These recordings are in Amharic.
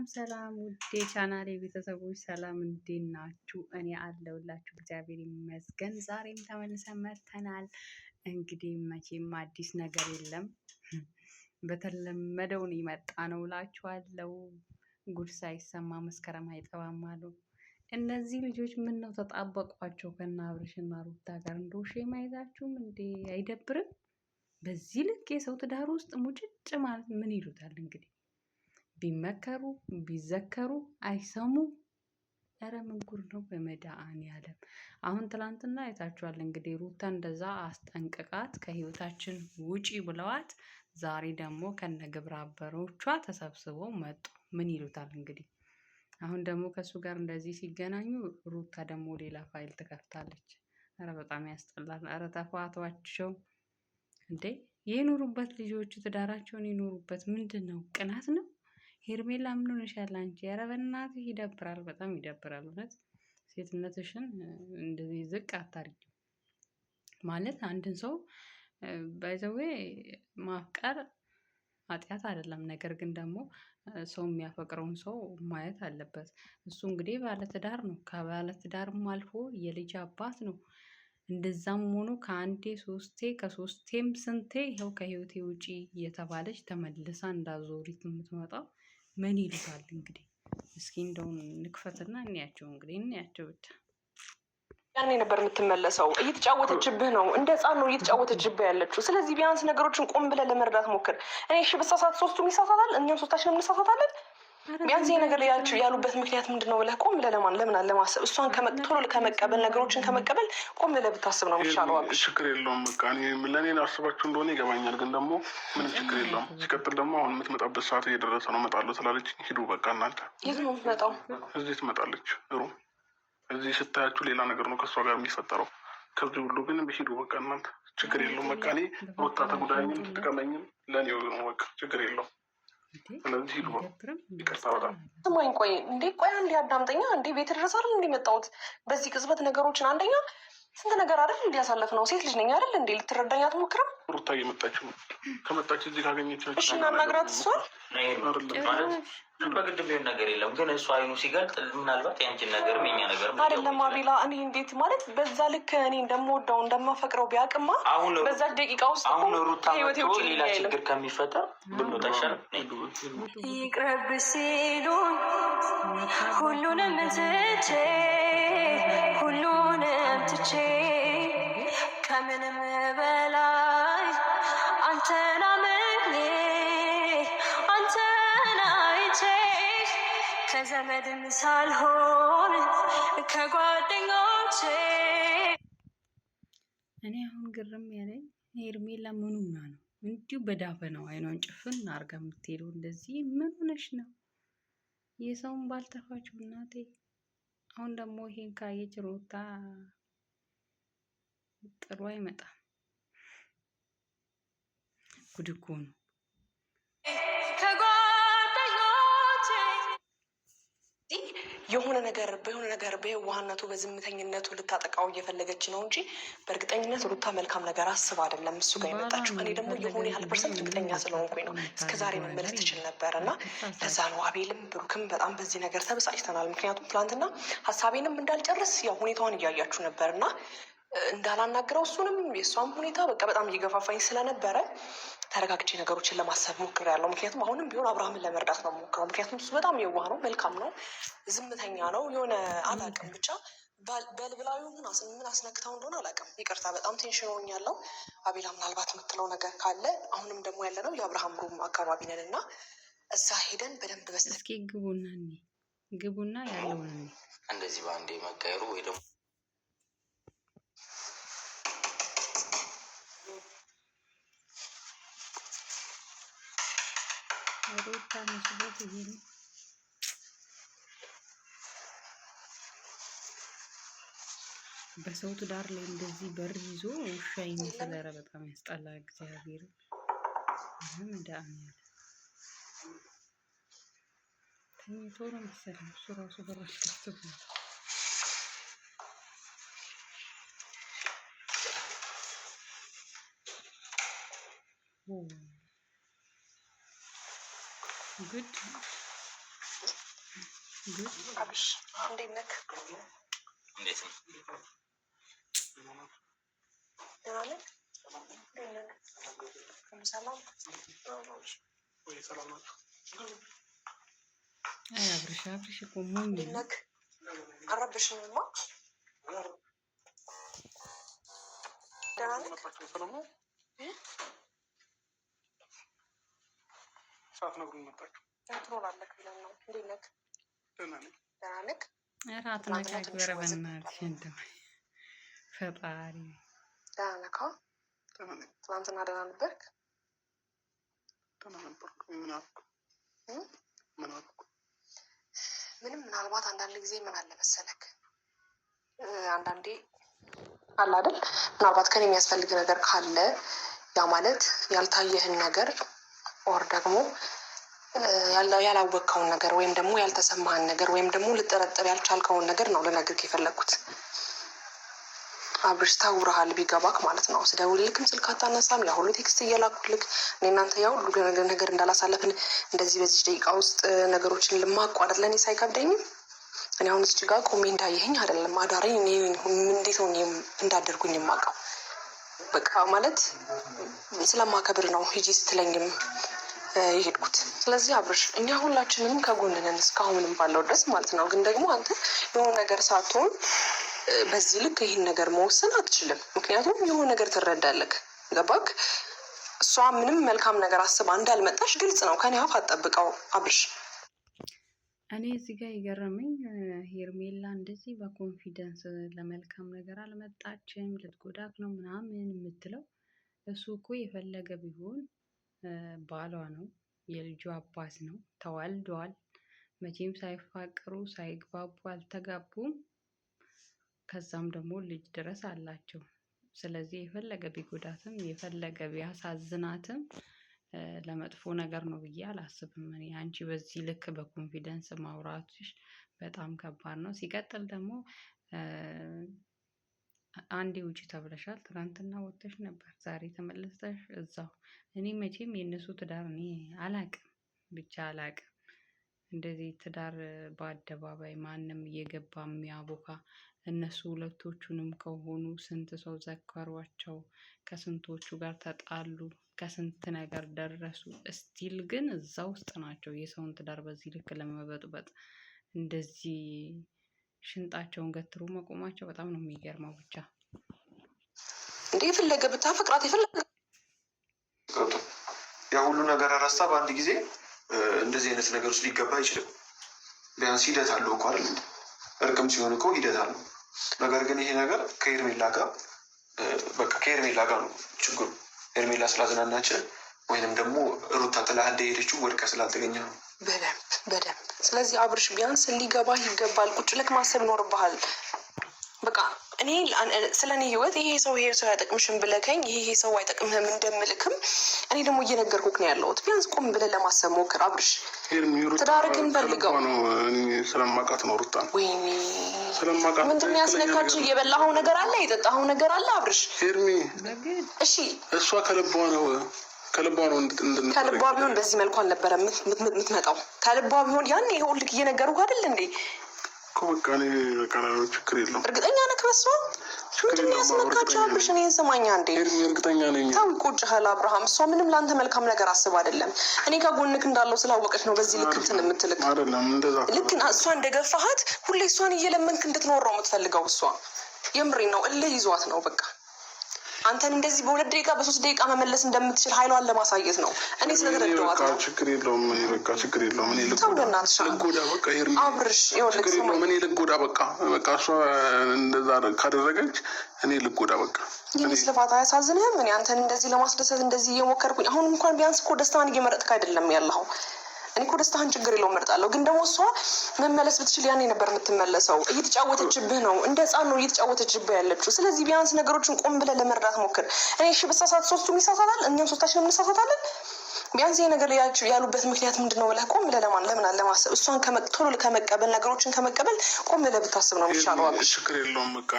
ሰላም ውዴ ቻናሌ ቤተሰቦች ሰላም እንዴት ናችሁ? እኔ አለሁላችሁ እግዚአብሔር ይመስገን። ዛሬም ተመልሰን መጥተናል። እንግዲህ መቼም አዲስ ነገር የለም፣ በተለመደው ነው የመጣ ነው እላችኋለሁ። ጉድ ሳይሰማ መስከረም አይጠባም አሉ። እነዚህ ልጆች ምን ነው ተጣበቋቸው ከና አብርሽና ሩታ ጋር? እንደው ሼም አይዛችሁም እንዴ? አይደብርም? በዚህ ልክ የሰው ትዳር ውስጥ ሙጭጭ ማለት ምን ይሉታል እንግዲህ? ቢመከሩ ቢዘከሩ አይሰሙ። ኧረ ምን ጉድ ነው በመድኃኒዓለም። አሁን ትላንትና አይታችኋል እንግዲህ ሩታ እንደዛ አስጠንቅቃት ከህይወታችን ውጪ ብለዋት፣ ዛሬ ደግሞ ከነ ግብረ አበሮቿ ተሰብስበው መጡ። ምን ይሉታል እንግዲህ? አሁን ደግሞ ከሱ ጋር እንደዚህ ሲገናኙ ሩታ ደግሞ ሌላ ፋይል ትከፍታለች። ኧረ በጣም ያስጠላል። ኧረ ተፋቷቸው እንዴ! የኖሩበት ልጆቹ ትዳራቸውን የኖሩበት ምንድን ነው? ቅናት ነው? ሄርሜላ ምን ሆነሻል አንቺ? ኧረ በእናትሽ ይደብራል፣ በጣም ይደብራል። እውነት ሴትነትሽን እንደዚህ ዝቅ አታርጊ። ማለት አንድን ሰው ባይዘዌ ማፍቀር ኃጢአት አይደለም። ነገር ግን ደግሞ ሰው የሚያፈቅረውን ሰው ማየት አለበት። እሱ እንግዲህ ባለትዳር ነው። ከባለትዳርም አልፎ የልጅ አባት ነው። እንደዛም ሆኖ ከአንዴ ሶስቴ ከሶስቴም ስንቴ ይኸው ከህይወቴ ውጪ እየተባለች ተመልሳ እንዳዞሪት የምትመጣው ምን ይሉታል እንግዲህ? እስኪ እንደውን ንክፈትና እንያቸው እንግዲህ እንያቸው ብቻ። ያኔ ነበር የምትመለሰው። እየተጫወተችብህ ነው፣ እንደ ህፃን ነው እየተጫወተችብህ ያለችው። ስለዚህ ቢያንስ ነገሮችን ቆም ብለህ ለመረዳት ሞክር። እኔ እሺ ብሳሳት ሶስቱም ይሳሳታል፣ እኛም ሶስታችንም እንሳሳታለን። ቢያንስ ይሄ ነገር ያሉበት ምክንያት ምንድን ነው ብለህ ቆም ብለህ ለምን ለማሰብ እሷን ቶሎ ከመቀበል ነገሮችን ከመቀበል ቆም ብለህ ብታስብ ነው የሚሻለው። ችግር የለውም በቃ ለእኔ አስባችሁ እንደሆነ ይገባኛል፣ ግን ደግሞ ምንም ችግር የለውም። ሲቀጥል ደግሞ አሁን የምትመጣበት ሰዓት እየደረሰ ነው። እመጣለሁ ስላለች ሂዱ በቃ እናንተ። የት ነው የምትመጣው? እዚህ ትመጣለች። ሩም እዚህ ስታያችሁ ሌላ ነገር ነው ከእሷ ጋር የሚፈጠረው። ከዚህ ሁሉ ግን ሂዱ በቃ እናንተ። ችግር የለውም በቃ እኔ ሩታ ተጉዳኝም ትጥቀመኝም ለእኔ ነው በቃ ችግር የለውም። ስለዚህ ሂዱ ይቅርታ በጣም ስማኝ። ቆይ አንዴ አዳምጠኛ። እንዴ ቤት ድረስ አይደል እንዲመጣሁት በዚህ ቅጽበት ነገሮችን አንደኛ ስንት ነገር አይደል እንዲያሳለፍ ነው። ሴት ልጅ ነኝ አይደል እንዴ? ልትረዳኝ አትሞክርም? ሩታ እየመጣች ነው። ከመጣች እዚህ ካገኘቻችሁ እሺ እናናግራት። እሷ በግድ ቢሆን ነገር የለም፣ ግን እሱ አይኑ ሲገልጥ ምናልባት ያንቺን ነገርም የኛ ነገር አይደለም። አቤላ እኔ እንዴት ማለት በዛ ልክ እኔ እንደምወደው እንደማፈቅረው ቢያቅማ በዛ ደቂቃ ውስጥ አሁን ሩታ ሌላ ችግር ከሚፈጠር ብንወጣ ይሻላል። ይቅረብ ሲሉን ሁሉንም ትቼ ሁሉንም ትቼ ከምንም በላይ አንተን አምኜ አንተን አይቼ ከዘመድም ሳልሆን ከጓደኞቼ። እኔ አሁን ግርም ያለኝ ሄርሜላ ምን ሆና ነው እንዲሁ በዳፈናው አይኗን ጭፍን አርጋ የምትሄደው? እንደዚህ ምን ሆነሽ ነው? የሰውን ባልተፋችሁ እናቴ። አሁን ደግሞ ይሄን ካየች ሩታ ጥሩ አይመጣም። ጉድ እኮ ነው። የሆነ ነገር በየዋህነቱ በዝምተኝነቱ ልታጠቃው እየፈለገች ነው እንጂ በእርግጠኝነት ሩታ መልካም ነገር አስብ አይደለም እሱ ጋር የመጣችው። እኔ ደግሞ የሆነ ያህል ፐርሰንት እርግጠኛ ስለሆንኩኝ ነው እስከዛሬ መመለስ ትችል ነበር እና ለዛ ነው አቤልም ብሩክም በጣም በዚህ ነገር ተበሳጭተናል። ምክንያቱም ትናንትና ሀሳቤንም እንዳልጨርስ ያው ሁኔታዋን እያያችሁ ነበር እና እንዳላናግረው እሱንም የእሷም ሁኔታ በቃ በጣም እየገፋፋኝ ስለነበረ ተረጋግቼ ነገሮችን ለማሰብ ሞክሬያለሁ። ምክንያቱም አሁንም ቢሆን አብርሃምን ለመርዳት ነው ሞክረው። ምክንያቱም እሱ በጣም የዋህ ነው፣ መልካም ነው፣ ዝምተኛ ነው። የሆነ አላውቅም ብቻ በልብላዊ ምን አስነክተው እንደሆነ አላውቅም። ይቅርታ በጣም ቴንሽን ሆኛለሁ። አቤላ ምናልባት የምትለው ነገር ካለ አሁንም ደግሞ ያለ ነው የአብርሃም ሩም አካባቢ ነን እና እዛ ሄደን በደንብ እስኪ ግቡና ያለውን እንደዚህ በአንዴ መቀየሩ ወይ ደግሞ ሩታ መስሎት ይሄን በሰው ትዳር ላይ እንደዚህ በር ይዞ ውሻ ይመስል። ኧረ በጣም ያስጠላ። እግዚአብሔር መድኃኒዓለም ተኝቶ ነው መሰለኝ እሱ ራሱ በር አስከፍቶ ነው። Good. አብሽ እንዴት ነህ? እንዴት ነው? ደህና ነህ? ሰላም ወይ ሰላም ናችሁ? አብርሽ እኮ ሞኝ ነህ? አረብሽኝማ። ደህና ነህ? ሰላም ነው? ሰዓት ነግሩኝ መጣችሁ። ትኖራለህ ብለን ነው። እንዴት ነህ? ደህና ነኝ። ደህና ነህ? ኧረ አትነካክበር በእናትሽ እንደው ፈጣሪ። ደህና ነህ? ደህና ነኝ። ትናንትና ደህና ነበርክ? ደህና ነበርኩ። ምን አልኩ? ምንም። ምናልባት አንዳንድ ጊዜ ምን አለ መሰለክ፣ አንዳንዴ አለ አይደል፣ ምናልባት ከኔ የሚያስፈልግ ነገር ካለ ያ ማለት ያልታየህን ነገር ኦር ደግሞ ያላወቅከውን ነገር ወይም ደግሞ ያልተሰማህን ነገር ወይም ደግሞ ልጠረጠር ያልቻልከውን ነገር ነው ልነግርህ የፈለግኩት። አብርሽ ታውረሃል ቢገባክ ማለት ነው። ስደውልልክም ስልክ አታነሳም። ያ ሁሉ ቴክስት እየላኩልክ እኔ እናንተ ያ ሁሉ ነገር እንዳላሳለፍን እንደዚህ በዚህ ደቂቃ ውስጥ ነገሮችን ልማቋረጥ ለእኔ ሳይከብደኝም እኔ አሁን እዚህ ጋር ቆሜ እንዳየኸኝ አይደለም አዳሬ እንዴት ነው እንዳደርጉኝ የማውቀው። በቃ ማለት ስለማከብር ነው ሂጂ ስትለኝም የሄድኩት። ስለዚህ አብርሽ እኛ ሁላችንም ከጎንነን እስካሁንም ባለው ድረስ ማለት ነው። ግን ደግሞ አንተ የሆነ ነገር ሳትሆን በዚህ ልክ ይህን ነገር መወሰን አትችልም። ምክንያቱም የሆነ ነገር ትረዳለህ። ገባክ? እሷ ምንም መልካም ነገር አስባ እንዳልመጣሽ ግልጽ ነው። ከኔ አፍ አትጠብቀው አብርሽ። እኔ እዚህ ጋር የገረመኝ ሄርሜላ እንደዚህ በኮንፊደንስ ለመልካም ነገር አልመጣችም ልትጎዳክ ነው ምናምን የምትለው። እሱ እኮ የፈለገ ቢሆን ባሏ ነው፣ የልጁ አባት ነው፣ ተዋልደዋል። መቼም ሳይፋቀሩ ሳይግባቡ አልተጋቡም። ከዛም ደግሞ ልጅ ድረስ አላቸው። ስለዚህ የፈለገ ቢጎዳትም የፈለገ ቢያሳዝናትም ለመጥፎ ነገር ነው ብዬ አላስብም። እኔ አንቺ በዚህ ልክ በኮንፊደንስ ማውራትሽ በጣም ከባድ ነው። ሲቀጥል ደግሞ አንዴ ውጪ ተብለሻል። ትናንትና ወጥተሽ ነበር፣ ዛሬ ተመለሰሽ እዛው። እኔ መቼም የእነሱ ትዳር እኔ አላቅም፣ ብቻ አላቅም። እንደዚህ ትዳር በአደባባይ ማንም እየገባ የሚያቦካ እነሱ ሁለቶቹንም ከሆኑ ስንት ሰው ዘከሯቸው፣ ከስንቶቹ ጋር ተጣሉ፣ ከስንት ነገር ደረሱ። እስቲል ግን እዛ ውስጥ ናቸው። የሰውን ትዳር በዚህ ልክ ለመበጥበጥ እንደዚህ ሽንጣቸውን ገትሮ መቆማቸው በጣም ነው የሚገርመው። ብቻ እንዴ የፈለገ ብታፈቅራት የፈለገ ያ ሁሉ ነገር ረሳ በአንድ ጊዜ እንደዚህ አይነት ነገር ውስጥ ሊገባ አይችልም። ቢያንስ ሂደት አለው እኮ አይደል? እርቅም ሲሆን እኮ ሂደት አለው። ነገር ግን ይሄ ነገር ከሄርሜላ ጋር በቃ ከሄርሜላ ጋር ነው ችግሩ። ሄርሜላ ስላዝናናች ወይንም ደግሞ ሩታ ጥላ እንደሄደችው ወድቀ ስላልተገኘ ነው። በደንብ ስለዚህ አብርሽ ቢያንስ ሊገባ ይገባል። ቁጭ ብለህ ማሰብ ይኖርብሃል። በቃ እኔ ስለ እኔ ህይወት ይሄ ሰው አይጠቅምሽም ብለከኝ ይሄ ሰው አይጠቅምህም እንደምልክም እኔ ደግሞ እየነገርኩህ ነው ያለሁት። ቢያንስ ቆም ብለህ ለማሰብ ሞክር አብርሽ። ትዳርክን ፈልገው ስለማውቃት ነው ሩታ። ወይኔ ምንድን ነው ያስነካች? የበላኸው ነገር አለ፣ የጠጣኸው ነገር አለ አብርሽ። ሄርሚ እሺ እሷ ከልቧ ነው ከልቧ ቢሆን በዚህ መልኩ አልነበረ የምትመጣው። ከልቧ ቢሆን ያን ይሄ ሁልክ እየነገርኩህ አይደል እንዴ? በቃ ችግር የለውም። እርግጠኛ ነህ በሷ? ምንድን ነው ያስነካቸው አብርሽ? እኔን ስማኛ እንዴ። እርግጠኛ ነኝ። ተው ይቆጭሃል አብርሃም። እሷ ምንም ለአንተ መልካም ነገር አስብ አይደለም። እኔ ከጎንክ እንዳለው ስላወቀች ነው በዚህ ልክ እንትን የምትልክ አይደለም። እንደዛ ልክ እሷ እንደገፋሃት ሁሌ እሷን እየለመንክ እንድትኖረው የምትፈልገው እሷ። የምሬን ነው። እልህ ይዟት ነው በቃ አንተን እንደዚህ በ2 ደቂቃ በ3 ደቂቃ መመለስ እንደምትችል ኃይሏን ለማሳየት ነው። እኔ ስለተረዳኋት ነው። ችግር የለውም። በቃ ችግር የለውም። እኔ ልጎዳ በቃ ሄርሚ አብርሽ ችግር የለውም። እኔ ልጎዳ በቃ እሷ እንደዛ ካደረገች እኔ ልጎዳ በቃ። ይህ ልፋት አያሳዝንህም? እኔ አንተን እንደዚህ ለማስደሰት እንደዚህ እየሞከርኩኝ አሁን እንኳን ቢያንስ እኮ ደስታን እየመረጥክ አይደለም ያለኸው። እኔ እኮ ደስታህን ችግር የለውም እመርጣለሁ። ግን ደግሞ እሷ መመለስ ብትችል ያኔ ነበር የምትመለሰው። እየተጫወተችብህ ነው፣ እንደ ህፃን ነው እየተጫወተችብህ ያለችው። ስለዚህ ቢያንስ ነገሮችን ቆም ብለህ ለመረዳት ሞክር። እኔ እሺ ብሳሳት ሶስቱም ይሳሳታል፣ እኛም ሶስታችንም እንሳሳታለን። ቢያንስ ይሄ ነገር ያሉበት ምክንያት ምንድን ነው ብለህ ቆም ብለህ ለምን ለማሰብ እሷን ቶሎ ከመቀበል ነገሮችን ከመቀበል ቆም ብለህ ብታስብ ነው የሚሻለው። ችግር የለውም በቃ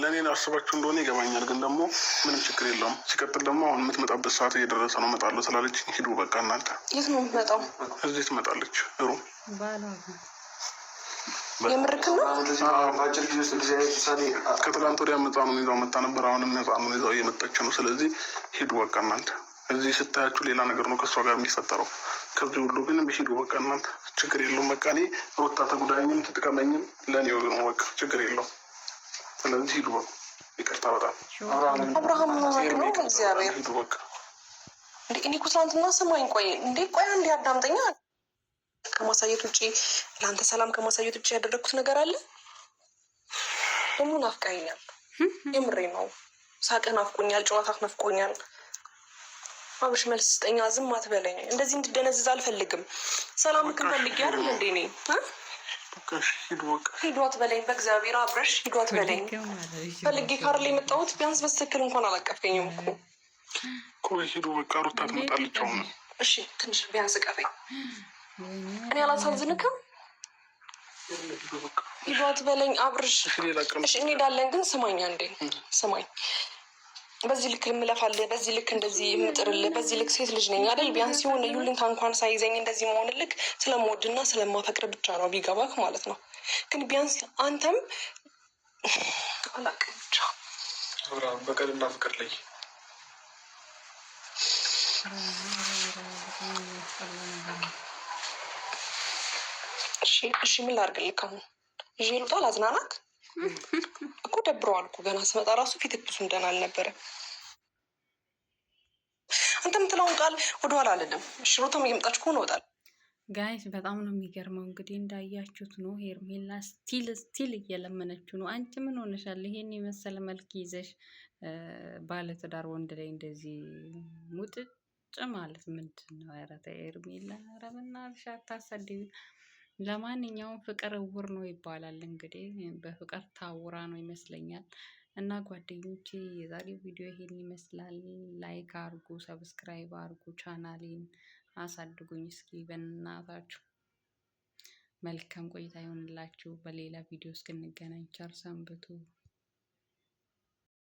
ለእኔ አስባችሁ እንደሆነ ይገባኛል። ግን ደግሞ ምንም ችግር የለውም። ሲቀጥል ደግሞ አሁን የምትመጣበት ሰዓት እየደረሰ ነው። እመጣለሁ ስላለች ሂዱ በቃ እናንተ። የት ነው የምትመጣው? እዚህ ትመጣለች። ሩ የምርክን ነው። በአጭር ጊዜ ውስጥ እንደዚህ አይነት ውሳኔ ከትላንት ወዲያ ሕፃኑን ይዛው መታ ነበር። አሁንም ሕፃኑን ይዛው እየመጣች ነው። ስለዚህ ሂዱ በቃ እናንተ። እዚህ ስታያችሁ ሌላ ነገር ነው ከእሷ ጋር የሚፈጠረው። ከዚህ ሁሉ ግን ሂዱ በቃ እናንተ። ችግር የለውም በቃ እኔ ሩታ ተጉዳኝም ትጥቀመኝም ለእኔ ነው በቃ ችግር የለውም። ስለዚህ ሂዱ በቃ። ይቅርታ በጣም አብርሃም ነው እግዚአብሔር ሂዱ በቃ። እኔ እኮ ትናንትና ስማኝ፣ ቆይ አንዴ አዳምጠኛ። ከማሳየት ውጭ ለአንተ ሰላም ከማሳየት ውጭ ያደረግኩት ነገር አለ? ደግሞ ናፍቀኸኛል። የምሬ ነው። ሳቅህ ናፍቆኛል፣ ጨዋታህ ናፍቆኛል። አብርሽ መልስ ስጠኛ። ዝም አትበለኝ። እንደዚህ እንድደነዝዝ አልፈልግም። ሰላም ፈልጌ አይደል እንዴ? እኔ ሂዱ አትበለኝ። በእግዚአብሔር አብርሽ ሂዱ አትበለኝ። ፈልጌ ካርል የመጣሁት ቢያንስ በትክክል እንኳን አላቀፍከኝም እኮ። ቆይ ሂዱ በቃ። ሩታ ትመጣለች አሁን። እሺ ትንሽ ቢያንስ ቀፈኝ። እኔ አላሳዝንክም። ሂዱ አትበለኝ አብርሽ። እሺ እንሄዳለን፣ ግን ስማኝ አንዴ ስማኝ። በዚህ ልክ የምለፋልህ፣ በዚህ ልክ እንደዚህ የምጥርልህ፣ በዚህ ልክ ሴት ልጅ ነኝ አይደል? ቢያንስ የሆነ ዩልንታ እንኳን ሳይዘኝ እንደዚህ መሆንልክ ስለምወድና ስለማፈቅር ብቻ ነው፣ ቢገባክ ማለት ነው። ግን ቢያንስ አንተም አላውቅም ብቻ በቀልና ፍቅር ላይ እሺ ምን ላድርግልህ? አሁን ይዤ ልውጣ? ላዝናናክ እኮ ደብረዋል እኮ ገና ስመጣ ራሱ ፊት ብዙ እንደና አልነበረ። አንተ የምትለውን ቃል ወደኋላ አልልም። እሺ ሩታም እየመጣች ከሆነ እወጣለሁ። ጋይስ በጣም ነው የሚገርመው። እንግዲህ እንዳያችሁት ነው ሄርሜላ ስቲል እየለመነችው ነው። አንቺ ምን ሆነሻል? ይሄን የመሰለ መልክ ይዘሽ ባለትዳር ወንድ ላይ እንደዚህ ሙጥጭ ማለት ምንድን ነው? ኧረ ተይ ሄርሜላ፣ ኧረ በእናትሽ አታሳድቢ። ለማንኛውም ፍቅር እውር ነው ይባላል። እንግዲህ በፍቅር ታውራ ነው ይመስለኛል። እና ጓደኞቼ የዛሬው ቪዲዮ ይሄን ይመስላል። ላይክ አርጉ፣ ሰብስክራይብ አርጉ፣ ቻናሌን አሳድጉኝ እስኪ በእናታችሁ። መልካም ቆይታ ይሆንላችሁ። በሌላ ቪዲዮ እስክንገናኝ ቸር ሰንብቱ።